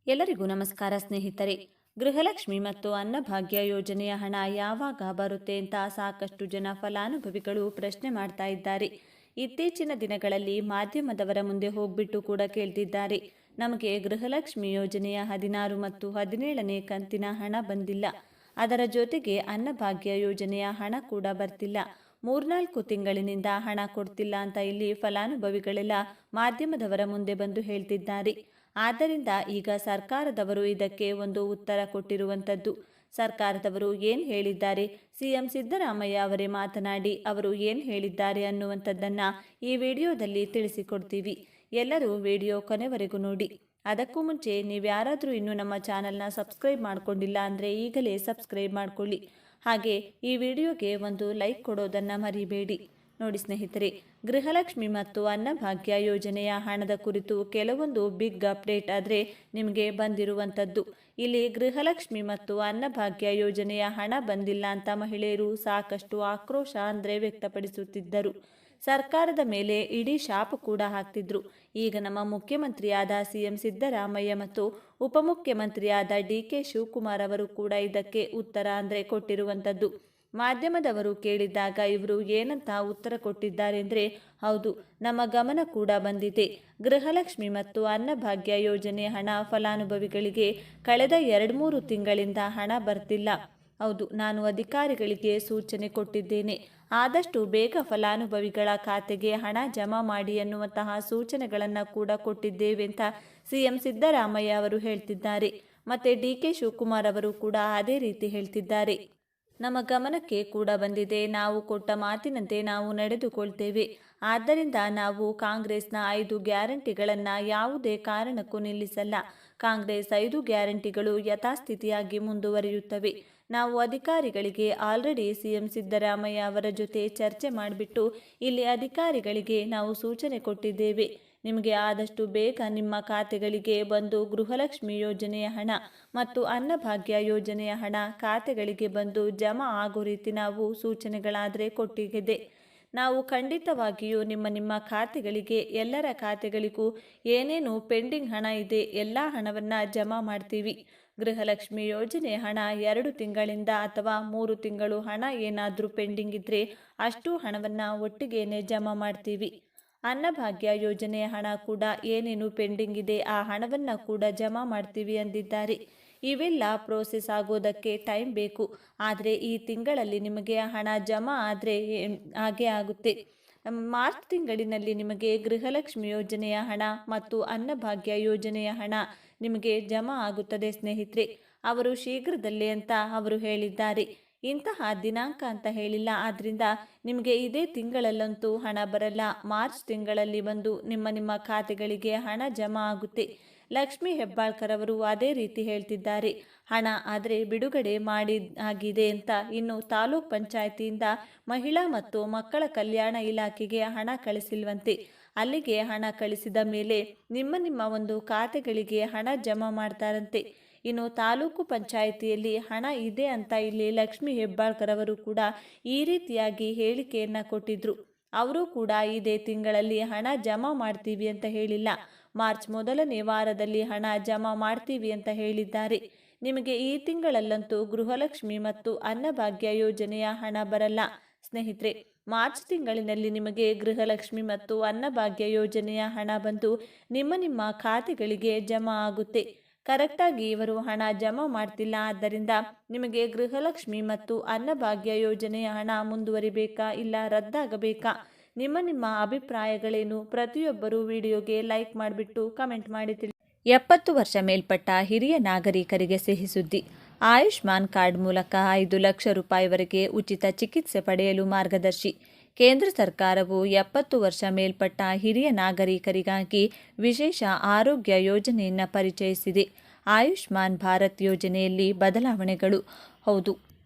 ಎಲ್ಲರಿಗೂ ನಮಸ್ಕಾರ ಸ್ನೇಹಿತರೆ. ಗೃಹಲಕ್ಷ್ಮಿ ಮತ್ತು ಅನ್ನಭಾಗ್ಯ ಯೋಜನೆಯ ಹಣ ಯಾವಾಗ ಬರುತ್ತೆ ಅಂತ ಸಾಕಷ್ಟು ಜನ ಫಲಾನುಭವಿಗಳು ಪ್ರಶ್ನೆ ಮಾಡ್ತಾ ಇದ್ದಾರೆ. ಇತ್ತೀಚಿನ ದಿನಗಳಲ್ಲಿ ಮಾಧ್ಯಮದವರ ಮುಂದೆ ಹೋಗ್ಬಿಟ್ಟು ಕೂಡ ಕೇಳ್ತಿದ್ದಾರೆ, ನಮಗೆ ಗೃಹಲಕ್ಷ್ಮಿ ಯೋಜನೆಯ 16 ಮತ್ತು 17ನೇ ಕಂತಿನ ಹಣ ಬಂದಿಲ್ಲ, ಅದರ ಜೊತೆಗೆ ಅನ್ನಭಾಗ್ಯ ಯೋಜನೆಯ ಹಣ ಕೂಡ ಬರ್ತಿಲ್ಲ, 3-4 ತಿಂಗಳಿನಿಂದ ಹಣ ಕೊಡ್ತಿಲ್ಲ ಅಂತ ಇಲ್ಲಿ ಫಲಾನುಭವಿಗಳೆಲ್ಲ ಮಾಧ್ಯಮದವರ ಮುಂದೆ ಬಂದು ಹೇಳ್ತಿದ್ದಾರೆ. ಆದ್ದರಿಂದ ಈಗ ಸರ್ಕಾರದವರು ಇದಕ್ಕೆ ಒಂದು ಉತ್ತರ ಕೊಟ್ಟಿರುವಂಥದ್ದು. ಸರ್ಕಾರದವರು ಏನು ಹೇಳಿದ್ದಾರೆ, ಸಿಎಂ ಸಿದ್ದರಾಮಯ್ಯ ಅವರೇ ಮಾತನಾಡಿ ಅವರು ಏನು ಹೇಳಿದ್ದಾರೆ ಅನ್ನುವಂಥದ್ದನ್ನು ಈ ವಿಡಿಯೋದಲ್ಲಿ ತಿಳಿಸಿಕೊಡ್ತೀವಿ. ಎಲ್ಲರೂ ವಿಡಿಯೋ ಕೊನೆವರೆಗೂ ನೋಡಿ. ಅದಕ್ಕೂ ಮುಂಚೆ ನೀವು ಯಾರಾದರೂ ಇನ್ನೂ ನಮ್ಮ ಚಾನಲ್ನ ಸಬ್ಸ್ಕ್ರೈಬ್ ಮಾಡಿಕೊಂಡಿಲ್ಲ ಅಂದರೆ ಈಗಲೇ ಸಬ್ಸ್ಕ್ರೈಬ್ ಮಾಡಿಕೊಳ್ಳಿ. ಹಾಗೆ ಈ ವಿಡಿಯೋಗೆ ಒಂದು ಲೈಕ್ ಕೊಡೋದನ್ನು ಮರಿಬೇಡಿ. ನೋಡಿ ಸ್ನೇಹಿತರೆ, ಗೃಹಲಕ್ಷ್ಮಿ ಮತ್ತು ಅನ್ನಭಾಗ್ಯ ಯೋಜನೆಯ ಹಣದ ಕುರಿತು ಕೆಲವೊಂದು ಬಿಗ್ ಅಪ್ಡೇಟ್ ಆದರೆ ನಿಮಗೆ ಬಂದಿರುವಂಥದ್ದು. ಇಲ್ಲಿ ಗೃಹಲಕ್ಷ್ಮಿ ಮತ್ತು ಅನ್ನಭಾಗ್ಯ ಯೋಜನೆಯ ಹಣ ಬಂದಿಲ್ಲ ಅಂತ ಮಹಿಳೆಯರು ಸಾಕಷ್ಟು ಆಕ್ರೋಶ ವ್ಯಕ್ತಪಡಿಸುತ್ತಿದ್ದರು. ಸರ್ಕಾರದ ಮೇಲೆ ಇಡೀ ಶಾಪ ಕೂಡ ಹಾಕ್ತಿದ್ರು. ಈಗ ನಮ್ಮ ಮುಖ್ಯಮಂತ್ರಿಯಾದ ಸಿಎಂ ಸಿದ್ದರಾಮಯ್ಯ ಮತ್ತು ಉಪಮುಖ್ಯಮಂತ್ರಿಯಾದ ಡಿ.ಕೆ. ಶಿವಕುಮಾರ್ ಅವರು ಕೂಡ ಇದಕ್ಕೆ ಉತ್ತರ ಕೊಟ್ಟಿರುವಂಥದ್ದು. ಮಾಧ್ಯಮದವರು ಕೇಳಿದಾಗ ಇವರು ಏನಂತ ಉತ್ತರ ಕೊಟ್ಟಿದ್ದಾರೆ ಅಂದರೆ, ಹೌದು, ನಮ್ಮ ಗಮನ ಕೂಡ ಬಂದಿದೆ. ಗೃಹಲಕ್ಷ್ಮಿ ಮತ್ತು ಅನ್ನಭಾಗ್ಯ ಯೋಜನೆ ಹಣ ಫಲಾನುಭವಿಗಳಿಗೆ ಕಳೆದ 2-3 ತಿಂಗಳಿಂದ ಹಣ ಬರ್ತಿಲ್ಲ. ಹೌದು, ನಾನು ಅಧಿಕಾರಿಗಳಿಗೆ ಸೂಚನೆ ಕೊಟ್ಟಿದ್ದೇನೆ, ಆದಷ್ಟು ಬೇಗ ಫಲಾನುಭವಿಗಳ ಖಾತೆಗೆ ಹಣ ಜಮಾ ಮಾಡಿ ಅನ್ನುವಂತಹ ಸೂಚನೆಗಳನ್ನು ಕೂಡ ಕೊಟ್ಟಿದ್ದೇವೆ ಅಂತ ಸಿಎಂ ಸಿದ್ದರಾಮಯ್ಯ ಅವರು ಹೇಳ್ತಿದ್ದಾರೆ. ಮತ್ತೆ ಡಿ.ಕೆ. ಶಿವಕುಮಾರ್ ಅವರು ಕೂಡ ಅದೇ ರೀತಿ ಹೇಳ್ತಿದ್ದಾರೆ. ನಮ್ಮ ಗಮನಕ್ಕೆ ಕೂಡ ಬಂದಿದೆ, ನಾವು ಕೊಟ್ಟ ಮಾತಿನಂತೆ ನಾವು ನಡೆದುಕೊಳ್ತೇವೆ. ಆದ್ದರಿಂದ ನಾವು ಕಾಂಗ್ರೆಸ್ನ 5 ಗ್ಯಾರಂಟಿಗಳನ್ನು ಯಾವುದೇ ಕಾರಣಕ್ಕೂ ನಿಲ್ಲಿಸಲ್ಲ. ಕಾಂಗ್ರೆಸ್ 5 ಗ್ಯಾರಂಟಿಗಳು ಯಥಾಸ್ಥಿತಿಯಾಗಿ ಮುಂದುವರಿಯುತ್ತವೆ. ನಾವು ಅಧಿಕಾರಿಗಳಿಗೆ ಆಲ್ರೆಡಿ ಸಿಎಂ ಸಿದ್ದರಾಮಯ್ಯ ಅವರ ಜೊತೆ ಚರ್ಚೆ ಮಾಡಿಬಿಟ್ಟು ಇಲ್ಲಿ ಅಧಿಕಾರಿಗಳಿಗೆ ನಾವು ಸೂಚನೆ ಕೊಟ್ಟಿದ್ದೇವೆ. ನಿಮಗೆ ಆದಷ್ಟು ಬೇಗ ನಿಮ್ಮ ಖಾತೆಗಳಿಗೆ ಬಂದು ಗೃಹಲಕ್ಷ್ಮಿ ಯೋಜನೆಯ ಹಣ ಮತ್ತು ಅನ್ನಭಾಗ್ಯ ಯೋಜನೆಯ ಹಣ ಖಾತೆಗಳಿಗೆ ಬಂದು ಜಮಾ ಆಗೋ ರೀತಿ ನಾವು ಸೂಚನೆಗಳಾದರೆ ಕೊಟ್ಟಿದೆ. ನಾವು ಖಂಡಿತವಾಗಿಯೂ ನಿಮ್ಮ ಖಾತೆಗಳಿಗೆ, ಎಲ್ಲರ ಖಾತೆಗಳಿಗೂ ಏನೇನು ಪೆಂಡಿಂಗ್ ಹಣ ಇದೆ ಎಲ್ಲ ಹಣವನ್ನು ಜಮಾ ಮಾಡ್ತೀವಿ. ಗೃಹಲಕ್ಷ್ಮಿ ಯೋಜನೆ ಹಣ 2 ತಿಂಗಳಿಂದ ಅಥವಾ 3 ತಿಂಗಳು ಹಣ ಏನಾದರೂ ಪೆಂಡಿಂಗ್ ಇದ್ದರೆ ಅಷ್ಟು ಹಣವನ್ನು ಒಟ್ಟಿಗೆನೇ ಜಮಾ ಮಾಡ್ತೀವಿ. ಅನ್ನಭಾಗ್ಯ ಯೋಜನೆಯ ಹಣ ಕೂಡ ಏನೇನು ಪೆಂಡಿಂಗ್ ಇದೆ ಆ ಹಣವನ್ನು ಕೂಡ ಜಮಾ ಮಾಡ್ತೀವಿ ಅಂದಿದ್ದಾರೆ. ಇವೆಲ್ಲ ಪ್ರೋಸೆಸ್ ಆಗೋದಕ್ಕೆ ಟೈಮ್ ಬೇಕು, ಆದರೆ ಈ ತಿಂಗಳಲ್ಲಿ ನಿಮಗೆ ಹಣ ಜಮಾ ಆದರೆ ಹಾಗೆ ಆಗುತ್ತೆ. ಮಾರ್ಚ್ ತಿಂಗಳಿನಲ್ಲಿ ನಿಮಗೆ ಗೃಹಲಕ್ಷ್ಮಿ ಯೋಜನೆಯ ಹಣ ಮತ್ತು ಅನ್ನಭಾಗ್ಯ ಯೋಜನೆಯ ಹಣ ನಿಮಗೆ ಜಮಾ ಆಗುತ್ತದೆ ಸ್ನೇಹಿತರೆ. ಅವರು ಶೀಘ್ರದಲ್ಲೇ ಅಂತ ಅವರು ಹೇಳಿದ್ದಾರೆ. ಇಂತಹ ದಿನಾಂಕ ಅಂತ ಹೇಳಿಲ್ಲ, ಆದ್ದರಿಂದ ನಿಮಗೆ ಇದೇ ತಿಂಗಳಲ್ಲಂತೂ ಹಣ ಬರಲ್ಲ. ಮಾರ್ಚ್ ತಿಂಗಳಲ್ಲಿ ಬಂದು ನಿಮ್ಮ ಖಾತೆಗಳಿಗೆ ಹಣ ಜಮಾ ಆಗುತ್ತೆ. ಲಕ್ಷ್ಮೀ ಹೆಬ್ಬಾಳ್ಕರ್ ಅವರು ಅದೇ ರೀತಿ ಹೇಳ್ತಿದ್ದಾರೆ. ಹಣ ಆದರೆ ಬಿಡುಗಡೆ ಆಗಿದೆ ಅಂತ ಇನ್ನು ತಾಲೂಕ್ ಪಂಚಾಯಿತಿಯಿಂದ ಮಹಿಳಾ ಮತ್ತು ಮಕ್ಕಳ ಕಲ್ಯಾಣ ಇಲಾಖೆಗೆ ಹಣ ಕಳಿಸಿಲ್ವಂತೆ. ಅಲ್ಲಿಗೆ ಹಣ ಕಳಿಸಿದ ಮೇಲೆ ನಿಮ್ಮ ಒಂದು ಖಾತೆಗಳಿಗೆ ಹಣ ಜಮಾ ಮಾಡ್ತಾರಂತೆ. ಇನ್ನು ತಾಲೂಕು ಪಂಚಾಯಿತಿಯಲ್ಲಿ ಹಣ ಇದೆ ಅಂತ ಇಲ್ಲಿ ಲಕ್ಷ್ಮೀ ಹೆಬ್ಬಾಳ್ಕರ್ ಅವರು ಕೂಡ ಈ ರೀತಿಯಾಗಿ ಹೇಳಿಕೆಯನ್ನು ಕೊಟ್ಟಿದ್ರು. ಅವರು ಕೂಡ ಇದೇ ತಿಂಗಳಲ್ಲಿ ಹಣ ಜಮಾ ಮಾಡ್ತೀವಿ ಅಂತ ಹೇಳಿಲ್ಲ, ಮಾರ್ಚ್ ಮೊದಲನೇ ವಾರದಲ್ಲಿ ಹಣ ಜಮಾ ಮಾಡ್ತೀವಿ ಅಂತ ಹೇಳಿದ್ದಾರೆ. ನಿಮಗೆ ಈ ತಿಂಗಳಲ್ಲಂತೂ ಗೃಹಲಕ್ಷ್ಮಿ ಮತ್ತು ಅನ್ನಭಾಗ್ಯ ಯೋಜನೆಯ ಹಣ ಬರಲ್ಲ ಸ್ನೇಹಿತರೆ. ಮಾರ್ಚ್ ತಿಂಗಳಿನಲ್ಲಿ ನಿಮಗೆ ಗೃಹಲಕ್ಷ್ಮಿ ಮತ್ತು ಅನ್ನಭಾಗ್ಯ ಯೋಜನೆಯ ಹಣ ಬಂದು ನಿಮ್ಮ ಖಾತೆಗಳಿಗೆ ಜಮಾ ಆಗುತ್ತೆ. ಕರೆಕ್ಟಾಗಿ ಇವರು ಹಣ ಜಮಾ ಮಾಡ್ತಿಲ್ಲ. ಆದ್ದರಿಂದ ನಿಮಗೆ ಗೃಹಲಕ್ಷ್ಮಿ ಮತ್ತು ಅನ್ನಭಾಗ್ಯ ಯೋಜನೆಯ ಹಣ ಮುಂದುವರಿಬೇಕಾ ಇಲ್ಲ ರದ್ದಾಗಬೇಕಾ, ನಿಮ್ಮ ಅಭಿಪ್ರಾಯಗಳೇನು? ಪ್ರತಿಯೊಬ್ಬರು ವಿಡಿಯೋಗೆ ಲೈಕ್ ಮಾಡಿಬಿಟ್ಟು ಕಮೆಂಟ್ ಮಾಡಿ ತಿಳಿಸಿ. 70 ವರ್ಷ ಮೇಲ್ಪಟ್ಟ ಹಿರಿಯ ನಾಗರಿಕರಿಗೆ ಸಿಹಿ ಸುದ್ದಿ. ಆಯುಷ್ಮಾನ್ ಕಾರ್ಡ್ ಮೂಲಕ 5 ಲಕ್ಷ ರೂಪಾಯಿವರೆಗೆ ಉಚಿತ ಚಿಕಿತ್ಸೆ ಪಡೆಯಲು ಮಾರ್ಗದರ್ಶಿ. ಕೇಂದ್ರ ಸರ್ಕಾರವು 70 ವರ್ಷ ಮೇಲ್ಪಟ್ಟ ಹಿರಿಯ ನಾಗರಿಕರಿಗಾಗಿ ವಿಶೇಷ ಆರೋಗ್ಯ ಯೋಜನೆಯನ್ನು ಪರಿಚಯಿಸಿದೆ. ಆಯುಷ್ಮಾನ್ ಭಾರತ್ ಯೋಜನೆಯಲ್ಲಿ ಬದಲಾವಣೆಗಳು. ಹೌದು,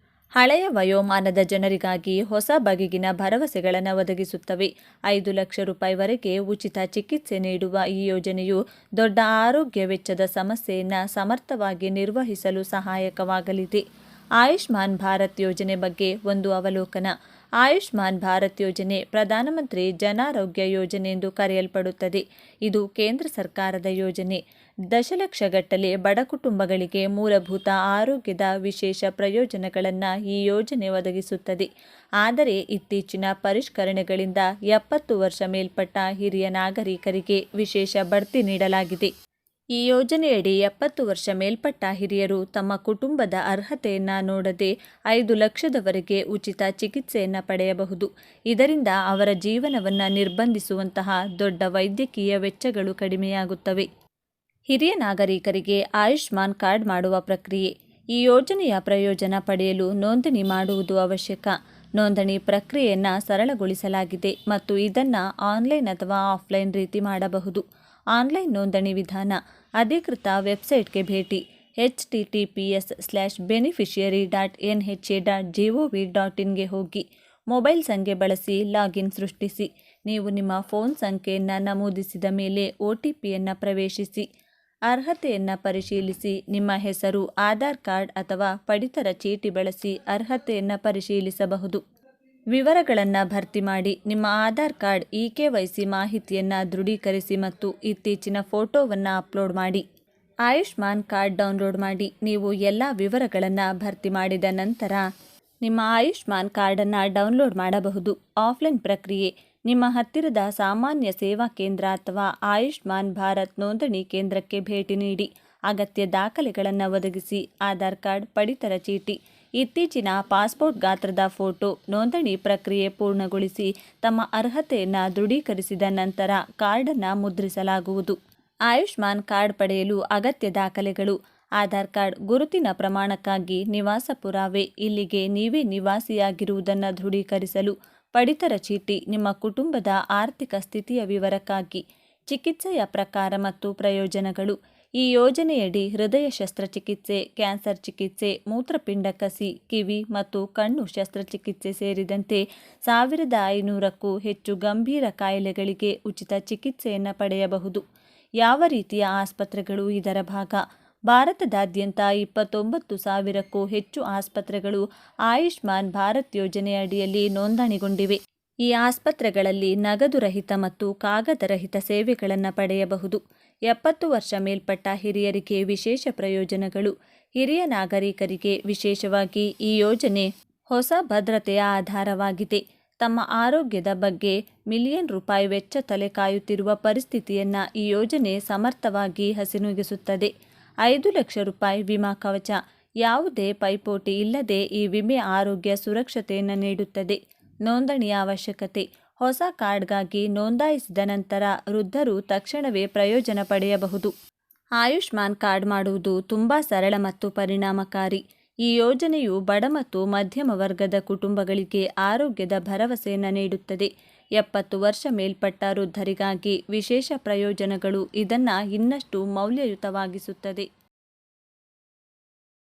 ಹಳೆಯ ವಯೋಮಾನದ ಜನರಿಗಾಗಿ ಹೊಸ ಬಗೆಗಿನ ಭರವಸೆಗಳನ್ನು ಒದಗಿಸುತ್ತವೆ. 5 ಲಕ್ಷ ರೂಪಾಯಿವರೆಗೆ ಉಚಿತ ಚಿಕಿತ್ಸೆ ನೀಡುವ ಈ ಯೋಜನೆಯು ದೊಡ್ಡ ಆರೋಗ್ಯ ವೆಚ್ಚದ ಸಮಸ್ಯೆಯನ್ನು ಸಮರ್ಥವಾಗಿ ನಿರ್ವಹಿಸಲು ಸಹಾಯಕವಾಗಲಿದೆ. ಆಯುಷ್ಮಾನ್ ಭಾರತ್ ಯೋಜನೆ ಬಗ್ಗೆ ಒಂದು ಅವಲೋಕನ. ಆಯುಷ್ಮಾನ್ ಭಾರತ್ ಯೋಜನೆ ಪ್ರಧಾನಮಂತ್ರಿ ಜನಾರೋಗ್ಯ ಯೋಜನೆ ಎಂದು ಕರೆಯಲ್ಪಡುತ್ತದೆ. ಇದು ಕೇಂದ್ರ ಸರ್ಕಾರದ ಯೋಜನೆ. ದಶಲಕ್ಷಗಟ್ಟಲೆ ಬಡ ಕುಟುಂಬಗಳಿಗೆ ಮೂಲಭೂತ ಆರೋಗ್ಯದ ವಿಶೇಷ ಪ್ರಯೋಜನಗಳನ್ನು ಈ ಯೋಜನೆ ಒದಗಿಸುತ್ತದೆ. ಆದರೆ ಇತ್ತೀಚಿನ ಪರಿಷ್ಕರಣೆಗಳಿಂದ 70 ವರ್ಷ ಮೇಲ್ಪಟ್ಟ ಹಿರಿಯ ನಾಗರಿಕರಿಗೆ ವಿಶೇಷ ಬಡ್ತಿ ನೀಡಲಾಗಿದೆ. ಈ ಯೋಜನೆಯಡಿ 70 ವರ್ಷ ಮೇಲ್ಪಟ್ಟ ಹಿರಿಯರು ತಮ್ಮ ಕುಟುಂಬದ ಅರ್ಹತೆಯನ್ನು ನೋಡದೆ 5 ಲಕ್ಷದವರೆಗೆ ಉಚಿತ ಚಿಕಿತ್ಸೆಯನ್ನು ಪಡೆಯಬಹುದು. ಇದರಿಂದ ಅವರ ಜೀವನವನ್ನು ನಿರ್ಬಂಧಿಸುವಂತಹ ದೊಡ್ಡ ವೈದ್ಯಕೀಯ ವೆಚ್ಚಗಳು ಕಡಿಮೆಯಾಗುತ್ತವೆ. ಹಿರಿಯ ನಾಗರಿಕರಿಗೆ ಆಯುಷ್ಮಾನ್ ಕಾರ್ಡ್ ಮಾಡುವ ಪ್ರಕ್ರಿಯೆ. ಈ ಯೋಜನೆಯ ಪ್ರಯೋಜನ ಪಡೆಯಲು ನೋಂದಣಿ ಮಾಡುವುದು ಅವಶ್ಯಕ. ನೋಂದಣಿ ಪ್ರಕ್ರಿಯೆಯನ್ನು ಸರಳಗೊಳಿಸಲಾಗಿದೆ ಮತ್ತು ಇದನ್ನು ಆನ್ಲೈನ್ ಅಥವಾ ಆಫ್ಲೈನ್ ರೀತಿ ಮಾಡಬಹುದು. ಆನ್ಲೈನ್ ನೋಂದಣಿ ವಿಧಾನ. ಅಧಿಕೃತ ವೆಬ್ಸೈಟ್ಗೆ ಭೇಟಿ. https:/beneficiary.nha.gov.in ಗೆ ಹೋಗಿ ಮೊಬೈಲ್ ಸಂಖ್ಯೆ ಬಳಸಿ ಲಾಗಿನ್ ಸೃಷ್ಟಿಸಿ. ನೀವು ನಿಮ್ಮ ಫೋನ್ ಸಂಖ್ಯೆಯನ್ನು ನಮೂದಿಸಿದ ಮೇಲೆ OTPಯನ್ನು ಪ್ರವೇಶಿಸಿ. ಅರ್ಹತೆಯನ್ನು ಪರಿಶೀಲಿಸಿ. ನಿಮ್ಮ ಹೆಸರು, ಆಧಾರ್ ಕಾರ್ಡ್ ಅಥವಾ ಪಡಿತರ ಚೀಟಿ ಬಳಸಿ ಅರ್ಹತೆಯನ್ನು ಪರಿಶೀಲಿಸಬಹುದು. ವಿವರಗಳನ್ನು ಭರ್ತಿ ಮಾಡಿ. ನಿಮ್ಮ ಆಧಾರ್ ಕಾರ್ಡ್, eKYC ಮಾಹಿತಿಯನ್ನು ದೃಢೀಕರಿಸಿ ಮತ್ತು ಇತ್ತೀಚಿನ ಫೋಟೋವನ್ನು ಅಪ್ಲೋಡ್ ಮಾಡಿ. ಆಯುಷ್ಮಾನ್ ಕಾರ್ಡ್ ಡೌನ್ಲೋಡ್ ಮಾಡಿ. ನೀವು ಎಲ್ಲ ವಿವರಗಳನ್ನು ಭರ್ತಿ ಮಾಡಿದ ನಂತರ ನಿಮ್ಮ ಆಯುಷ್ಮಾನ್ ಕಾರ್ಡನ್ನು ಡೌನ್ಲೋಡ್ ಮಾಡಬಹುದು. ಆಫ್ಲೈನ್ ಪ್ರಕ್ರಿಯೆ. ನಿಮ್ಮ ಹತ್ತಿರದ ಸಾಮಾನ್ಯ ಸೇವಾ ಕೇಂದ್ರ ಅಥವಾ ಆಯುಷ್ಮಾನ್ ಭಾರತ್ ನೋಂದಣಿ ಕೇಂದ್ರಕ್ಕೆ ಭೇಟಿ ನೀಡಿ. ಅಗತ್ಯ ದಾಖಲೆಗಳನ್ನು ಒದಗಿಸಿ. ಆಧಾರ್ ಕಾರ್ಡ್, ಪಡಿತರ ಚೀಟಿ, ಇತ್ತೀಚಿನ ಪಾಸ್ಪೋರ್ಟ್ ಗಾತ್ರದ ಫೋಟೋ. ನೋಂದಣಿ ಪ್ರಕ್ರಿಯೆ ಪೂರ್ಣಗೊಳಿಸಿ ತಮ್ಮ ಅರ್ಹತೆಯನ್ನು ದೃಢೀಕರಿಸಿದ ನಂತರ ಕಾರ್ಡನ್ನು ಮುದ್ರಿಸಲಾಗುವುದು. ಆಯುಷ್ಮಾನ್ ಕಾರ್ಡ್ ಪಡೆಯಲು ಅಗತ್ಯ ದಾಖಲೆಗಳು. ಆಧಾರ್ ಕಾರ್ಡ್ ಗುರುತಿನ ಪ್ರಮಾಣಕ್ಕಾಗಿ ನಿವಾಸ ಪುರಾವೆ, ಇಲ್ಲಿಗೆ ನೀವೇ ನಿವಾಸಿಯಾಗಿರುವುದನ್ನು ದೃಢೀಕರಿಸಲು. ಪಡಿತರ ಚೀಟಿ ನಿಮ್ಮ ಕುಟುಂಬದ ಆರ್ಥಿಕ ಸ್ಥಿತಿಯ ವಿವರಕ್ಕಾಗಿ. ಚಿಕಿತ್ಸೆಯ ಪ್ರಕಾರ ಮತ್ತು ಪ್ರಯೋಜನಗಳು. ಈ ಯೋಜನೆಯಡಿ ಹೃದಯ ಶಸ್ತ್ರಚಿಕಿತ್ಸೆ, ಕ್ಯಾನ್ಸರ್ ಚಿಕಿತ್ಸೆ, ಮೂತ್ರಪಿಂಡ ಕಸಿ, ಕಿವಿ ಮತ್ತು ಕಣ್ಣು ಶಸ್ತ್ರಚಿಕಿತ್ಸೆ ಸೇರಿದಂತೆ 1500ಕ್ಕೂ ಹೆಚ್ಚು ಗಂಭೀರ ಕಾಯಿಲೆಗಳಿಗೆ ಉಚಿತ ಚಿಕಿತ್ಸೆಯನ್ನು ಪಡೆಯಬಹುದು. ಯಾವ ರೀತಿಯ ಆಸ್ಪತ್ರೆಗಳು ಇದರ ಭಾಗ? ಭಾರತದಾದ್ಯಂತ 29,000ಕ್ಕೂ ಹೆಚ್ಚು ಆಸ್ಪತ್ರೆಗಳು ಆಯುಷ್ಮಾನ್ ಭಾರತ್ ಯೋಜನೆಯ ಅಡಿಯಲ್ಲಿ ನೋಂದಣಿಗೊಂಡಿವೆ. ಈ ಆಸ್ಪತ್ರೆಗಳಲ್ಲಿ ನಗದು ರಹಿತ ಮತ್ತು ಕಾಗದರಹಿತ ಸೇವೆಗಳನ್ನು ಪಡೆಯಬಹುದು. 70 ವರ್ಷ ಮೇಲ್ಪಟ್ಟ ಹಿರಿಯರಿಗೆ ವಿಶೇಷ ಪ್ರಯೋಜನಗಳು. ಹಿರಿಯ ನಾಗರಿಕರಿಗೆ ವಿಶೇಷವಾಗಿ ಈ ಯೋಜನೆ ಹೊಸ ಭದ್ರತೆಯ ಆಧಾರವಾಗಿದೆ. ತಮ್ಮ ಆರೋಗ್ಯದ ಬಗ್ಗೆ ಮಿಲಿಯನ್ ರೂಪಾಯಿ ವೆಚ್ಚ ತಲೆ ಕಾಯುತ್ತಿರುವ ಪರಿಸ್ಥಿತಿಯನ್ನು ಈ ಯೋಜನೆ ಸಮರ್ಥವಾಗಿ ಹಸನುಗಿಸುತ್ತದೆ. 5 ಲಕ್ಷ ರೂಪಾಯಿ ವಿಮಾ ಕವಚ. ಯಾವುದೇ ಪೈಪೋಟಿ ಇಲ್ಲದೆ ಈ ವಿಮೆ ಆರೋಗ್ಯ ಸುರಕ್ಷತೆಯನ್ನು ನೀಡುತ್ತದೆ. ನೋಂದಣಿಯ ಅವಶ್ಯಕತೆ. ಹೊಸ ಕಾರ್ಡ್ಗಾಗಿ ನೋಂದಾಯಿಸಿದ ನಂತರ ವೃದ್ಧರು ತಕ್ಷಣವೇ ಪ್ರಯೋಜನ ಪಡೆಯಬಹುದು. ಆಯುಷ್ಮಾನ್ ಕಾರ್ಡ್ ಮಾಡುವುದು ತುಂಬ ಸರಳ ಮತ್ತು ಪರಿಣಾಮಕಾರಿ. ಈ ಯೋಜನೆಯು ಬಡ ಮತ್ತು ಮಧ್ಯಮ ವರ್ಗದ ಕುಟುಂಬಗಳಿಗೆ ಆರೋಗ್ಯದ ಭರವಸೆಯನ್ನು ನೀಡುತ್ತದೆ. 70 ವರ್ಷ ಮೇಲ್ಪಟ್ಟ ವೃದ್ಧರಿಗಾಗಿ ವಿಶೇಷ ಪ್ರಯೋಜನಗಳು ಇದನ್ನು ಇನ್ನಷ್ಟು ಮೌಲ್ಯಯುತವಾಗಿಸುತ್ತದೆ.